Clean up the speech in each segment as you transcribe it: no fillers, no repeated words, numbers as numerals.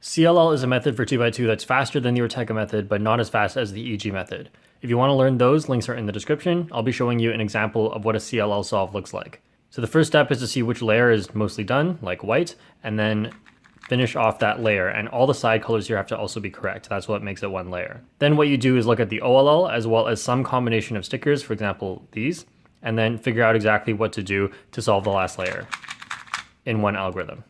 CLL is a method for 2x2 that's faster than the Ortega method, but not as fast as the EG method. If you want to learn those, links are in the description. I'll be showing you an example of what a CLL solve looks like. So the first step is to see which layer is mostly done, like white, and then finish off that layer, and all the side colors here have to also be correct. That's what makes it one layer. Then what you do is look at the OLL as well as some combination of stickers, for example these, and then figure out exactly what to do to solve the last layer in one algorithm.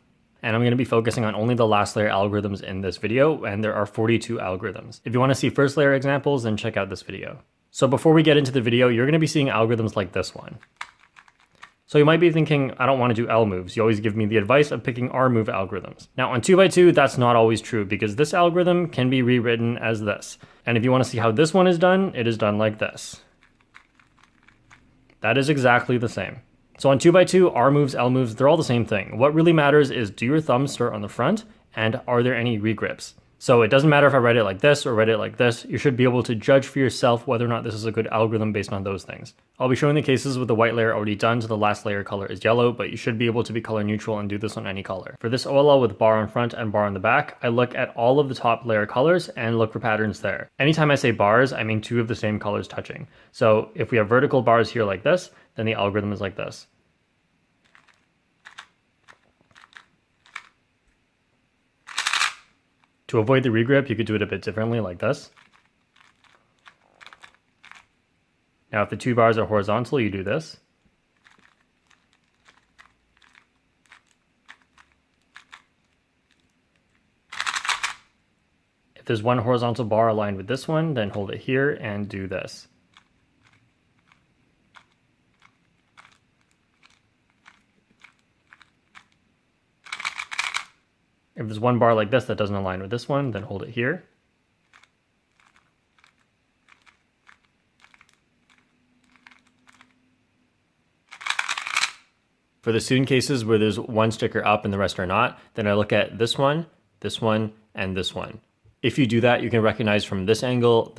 And I'm going to be focusing on only the last layer algorithms in this video, and there are 42 algorithms. If you want to see first layer examples, then check out this video. So before we get into the video, you're going to be seeing algorithms like this one. So you might be thinking, I don't want to do L moves. You always give me the advice of picking R move algorithms. Now on 2x2, that's not always true because this algorithm can be rewritten as this. And if you want to see how this one is done, it is done like this. That is exactly the same. So on 2x2, R moves, L moves, they're all the same thing. What really matters is, do your thumbs start on the front, and are there any regrips? So it doesn't matter if I write it like this or write it like this, you should be able to judge for yourself whether or not this is a good algorithm based on those things. I'll be showing the cases with the white layer already done, so the last layer color is yellow, but you should be able to be color neutral and do this on any color. For this OLL with bar on front and bar on the back, I look at all of the top layer colors and look for patterns there. Anytime I say bars, I mean two of the same colors touching. So if we have vertical bars here like this, then the algorithm is like this. To avoid the regrip, you could do it a bit differently like this. Now if the two bars are horizontal, you do this. If there's one horizontal bar aligned with this one, then hold it here and do this. If there's one bar like this that doesn't align with this one, then hold it here. For the student cases where there's one sticker up and the rest are not, then I look at this one, and this one. If you do that, you can recognize from this angle,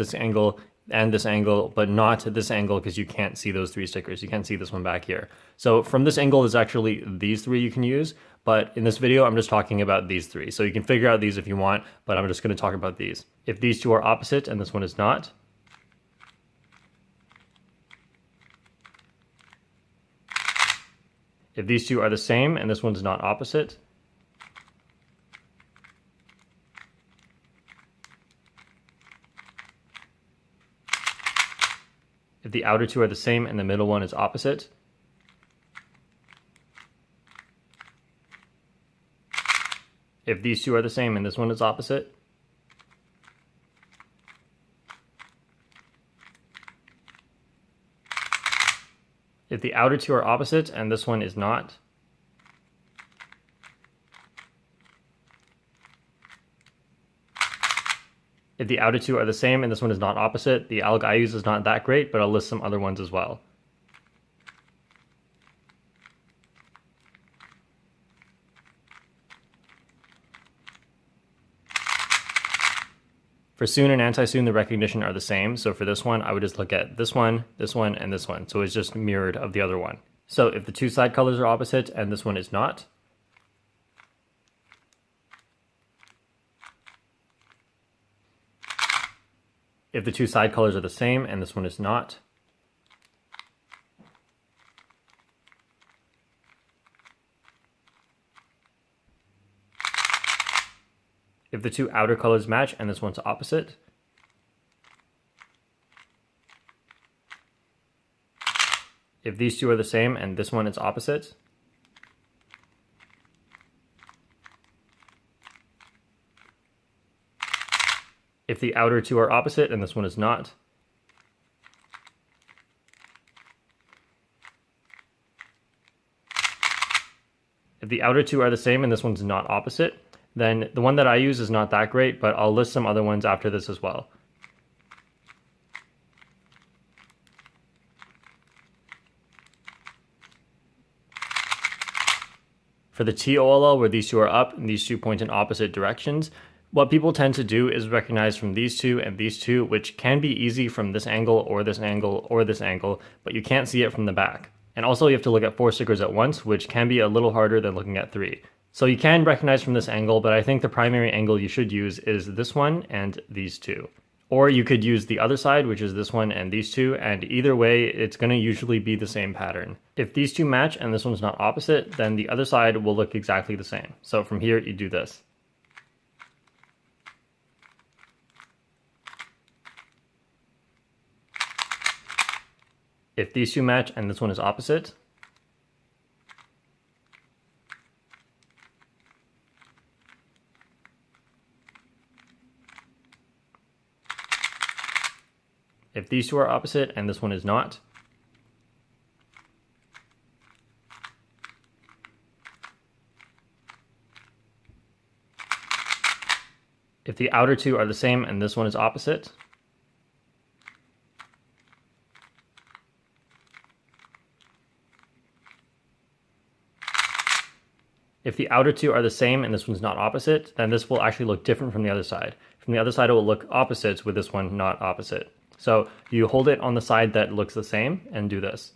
and this angle, but not this angle because you can't see those three stickers. You can't see this one back here. So from this angle, there's actually these three you can use, but in this video, I'm just talking about these three. So you can figure out these if you want, but I'm just going to talk about these. If these two are opposite and this one is not, if these two are the same and this one's not opposite, if the outer two are the same and the middle one is opposite, if these two are the same and this one is opposite, if the outer two are opposite and this one is not, if the outer two are the same and this one is not opposite, the alg I use is not that great, but I'll list some other ones as well. For soon and anti-soon, the recognition are the same. So for this one, I would just look at this one, and this one. So it's just mirrored of the other one. So if the two side colors are opposite and this one is not, if the two side colors are the same and this one is not, if the two outer colors match and this one's opposite, if these two are the same and this one is opposite, if the outer two are opposite and this one is not, if the outer two are the same and this one's not opposite, then the one that I use is not that great, but I'll list some other ones after this as well. For the TOLL, where these two are up and these two point in opposite directions, what people tend to do is recognize from these two and these two, which can be easy from this angle or this angle or this angle, but you can't see it from the back. And also you have to look at 4 stickers at once, which can be a little harder than looking at 3. So you can recognize from this angle, but I think the primary angle you should use is this one and these two. Or you could use the other side, which is this one and these two, and either way, it's going to usually be the same pattern. If these two match and this one's not opposite, then the other side will look exactly the same. So from here, you do this. If these two match and this one is opposite, if these two are opposite and this one is not, if the outer two are the same and this one is opposite, if the outer two are the same and this one's not opposite, then this will actually look different from the other side. From the other side, it will look opposite with this one not opposite. So you hold it on the side that looks the same and do this.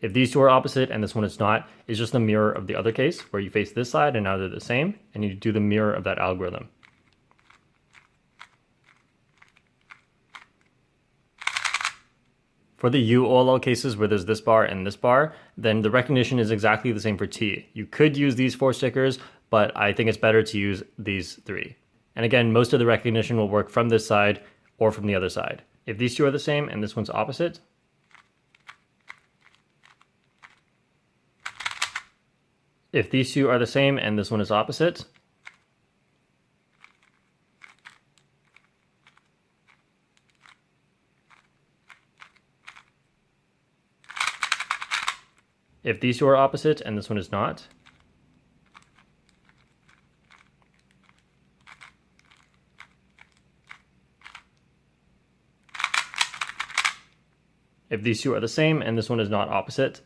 If these two are opposite and this one is not, it's just the mirror of the other case where you face this side and now they're the same, and you do the mirror of that algorithm. For the UOLL cases where there's this bar and this bar, then the recognition is exactly the same for T. You could use these 4 stickers, but I think it's better to use these 3. And again, most of the recognition will work from this side or from the other side. If these two are the same and this one's opposite, if these two are the same and this one is opposite, if these two are opposite and this one is not, if these two are the same and this one is not opposite,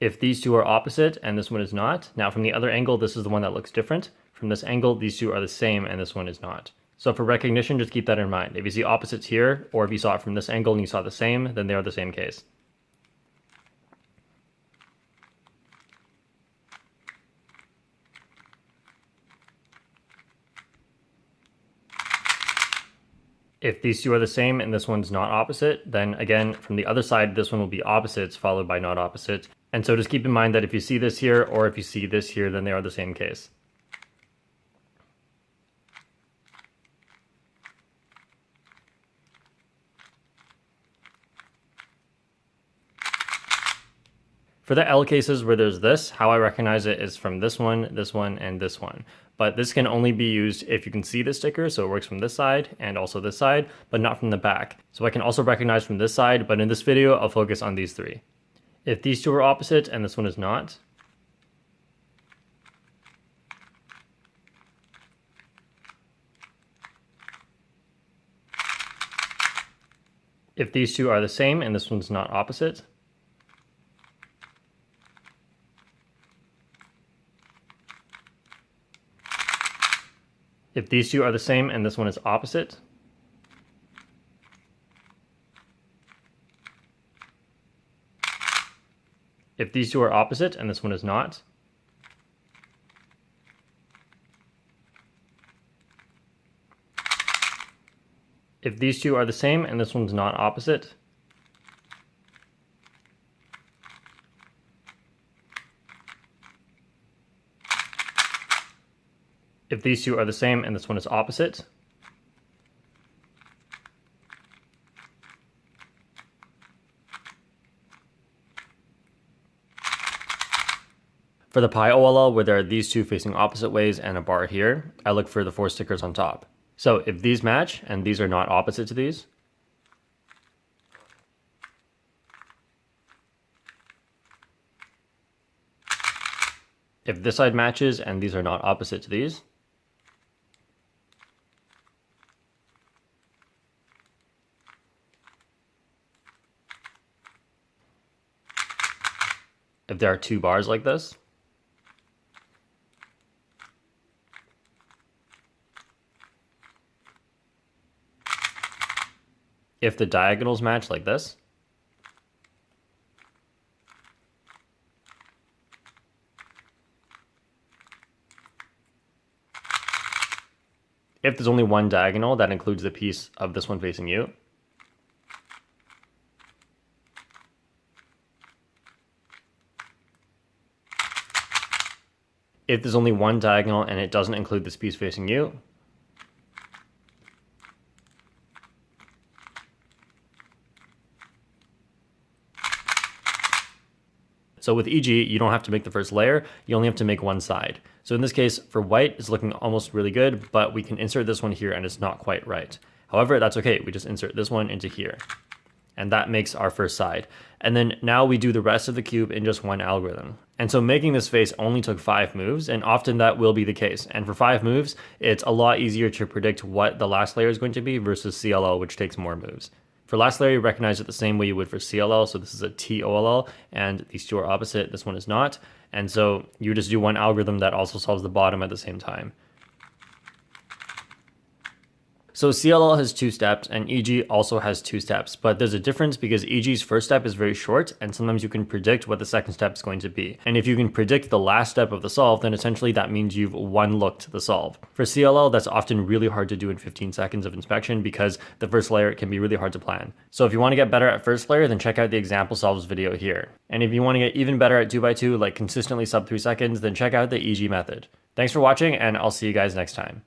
if these two are opposite and this one is not, now from the other angle, this is the one that looks different. From this angle, these two are the same and this one is not. So for recognition, just keep that in mind. If you see opposites here, or if you saw it from this angle and you saw the same, then they are the same case. If these two are the same and this one's not opposite, then again, from the other side, this one will be opposites followed by not opposites. And so just keep in mind that if you see this here or if you see this here, then they are the same case. For the L cases where there's this, how I recognize it is from this one, and this one. But this can only be used if you can see the sticker, so it works from this side and also this side, but not from the back. So I can also recognize from this side, but in this video, I'll focus on these 3. If these two are opposite and this one is not, if these two are the same and this one's not opposite, if these two are the same and this one is opposite, if these two are opposite and this one is not, if these two are the same and this one's not opposite, if these two are the same and this one is opposite, for the Pi OLL, where there are these two facing opposite ways and a bar here, I look for the 4 stickers on top. So if these match and these are not opposite to these, if this side matches and these are not opposite to these, if there are 2 bars like this, if the diagonals match like this. If there's only one diagonal, that includes the piece of this one facing you. If there's only one diagonal and it doesn't include this piece facing you. So with EG, you don't have to make the first layer, you only have to make one side. So in this case, for white, it's looking almost really good, but we can insert this one here and it's not quite right. However, that's okay, we just insert this one into here. And that makes our first side. And then now we do the rest of the cube in just one algorithm. And so making this face only took 5 moves, and often that will be the case. And for 5 moves, it's a lot easier to predict what the last layer is going to be versus CLL, which takes more moves. For last layer, you recognize it the same way you would for CLL, so this is a TOLL, and these two are opposite, this one is not. And so you just do one algorithm that also solves the bottom at the same time. So CLL has 2 steps and EG also has 2 steps, but there's a difference because EG's first step is very short and sometimes you can predict what the second step is going to be. And if you can predict the last step of the solve, then essentially that means you've one-looked the solve. For CLL, that's often really hard to do in 15 seconds of inspection because the first layer can be really hard to plan. So if you want to get better at first layer, then check out the example solves video here. And if you want to get even better at 2x2, like consistently sub 3 seconds, then check out the EG method. Thanks for watching and I'll see you guys next time.